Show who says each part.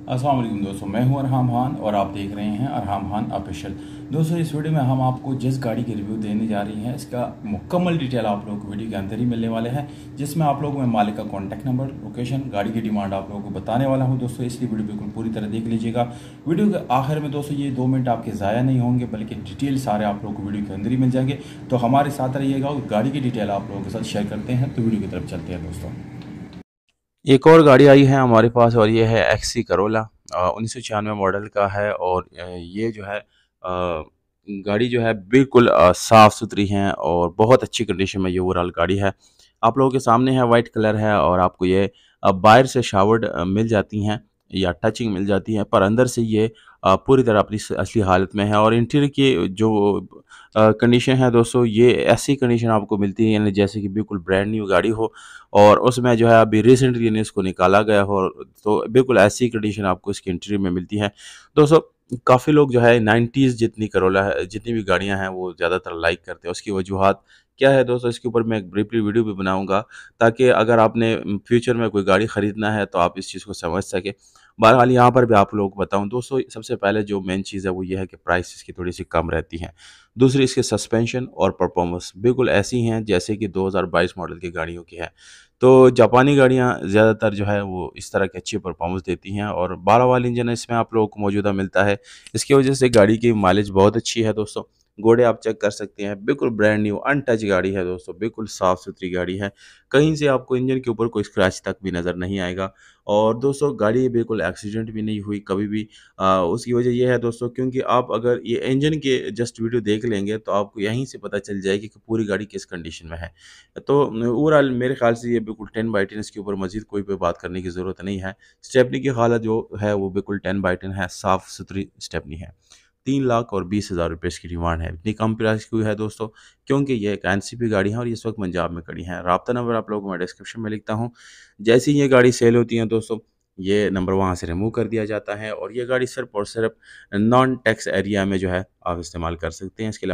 Speaker 1: अस्सलाम वालेकुम दोस्तों, मैं हूं अरहाम खान और आप देख रहे हैं अरहाम खान ऑफिशियल। दोस्तों, इस वीडियो में हम आपको जिस गाड़ी की रिव्यू देने जा रही हैं इसका मुकम्मल डिटेल आप लोगों को वीडियो के अंदर ही मिलने वाले हैं, जिसमें आप लोगों को मैं मालिक का कॉन्टैक्ट नंबर, लोकेशन, गाड़ी की डिमांड आप लोगों को बताने वाला हूं दोस्तों। इसलिए वीडियो बिल्कुल पूरी तरह देख लीजिएगा। वीडियो के आखिर में दोस्तों ये 2 मिनट आपके ज़ाया नहीं होंगे, बल्कि डिटेल सारे आप लोगों को वीडियो के अंदर ही मिल जाएंगे। तो हमारे साथ रहिएगा और गाड़ी की डिटेल आप लोगों के साथ शेयर करते हैं। तो वीडियो की तरफ चलते हैं दोस्तों।
Speaker 2: एक और गाड़ी आई है हमारे पास और ये है एक्सी करोला। 1996 मॉडल का है और ये जो है गाड़ी जो है बिल्कुल साफ़ सुथरी है और बहुत अच्छी कंडीशन में ये ओवरऑल गाड़ी है। आप लोगों के सामने है, वाइट कलर है और आपको ये बाहर से शावर्ड मिल जाती हैं या टचिंग मिल जाती है, पर अंदर से ये पूरी तरह अपनी असली हालत में है। और इंटीरियर की जो कंडीशन है दोस्तों, ये ऐसी कंडीशन आपको मिलती है यानी जैसे कि बिल्कुल ब्रांड न्यू गाड़ी हो और उसमें जो है अभी रिसेंटली ने इसको निकाला गया हो, तो बिल्कुल ऐसी कंडीशन आपको इसके इंटीरियर में मिलती है। दोस्तों, काफ़ी लोग जो है 90s जितनी करोला है, जितनी भी गाड़ियाँ हैं वो ज़्यादातर लाइक करते हैं। उसकी वजूहात क्या है दोस्तों, इसके ऊपर मैं एक ब्रीफली वीडियो भी बनाऊँगा, ताकि अगर आपने फ्यूचर में कोई गाड़ी ख़रीदना है तो आप इस चीज़ को समझ सकें। बहरहाल यहाँ पर भी आप लोगों को बताऊँ दोस्तों, सबसे पहले जो मेन चीज़ है वो ये है कि प्राइस इसकी थोड़ी-सी कम रहती है। दूसरी, इसके सस्पेंशन और परफॉर्मेंस बिल्कुल ऐसी हैं जैसे कि 2022 मॉडल की गाड़ियों की है। तो जापानी गाड़ियाँ ज़्यादातर जो है वो इस तरह की अच्छी परफॉर्मेंस देती हैं और 12 वाल्व इंजन इसमें आप लोगों को मौजूदा मिलता है। इसकी वजह से गाड़ी की माइलेज बहुत अच्छी है दोस्तों। घोड़े आप चेक कर सकते हैं, बिल्कुल ब्रांड न्यू अनटच गाड़ी है दोस्तों, बिल्कुल साफ़-सुथरी गाड़ी है। कहीं से आपको इंजन के ऊपर कोई स्क्रैच तक भी नज़र नहीं आएगा। और दोस्तों, गाड़ी बिल्कुल एक्सीडेंट भी नहीं हुई कभी भी। उसकी वजह ये है दोस्तों, क्योंकि आप अगर ये इंजन के जस्ट वीडियो देख लेंगे तो आपको यहीं से पता चल जाएगी कि पूरी गाड़ी किस कंडीशन में है। तो ओवरऑल मेरे ख़्याल से ये बिल्कुल 10/10, इसके ऊपर मज़ीद कोई भी बात करने की ज़रूरत नहीं है। स्टेपनी की हालत जो है वो बिल्कुल 10/10 है, साफ़-सुथरी स्टेपनी है। 3,20,000 रुपए इसकी डिमांड है। इतनी कम प्राइस क्यों है दोस्तों? क्योंकि ये एक एनसीपी गाड़ी है और ये इस वक्त पंजाब में खड़ी है। राब्ता नंबर आप लोगों को मैं डिस्क्रिप्शन में लिखता हूँ। जैसे ही ये गाड़ी सेल होती है दोस्तों, ये नंबर वहाँ से रिमूव कर दिया जाता है और ये गाड़ी सिर्फ़ और सिर्फ़ नॉन टैक्स एरिया में जो है आप इस्तेमाल कर सकते हैं। इसके अलावा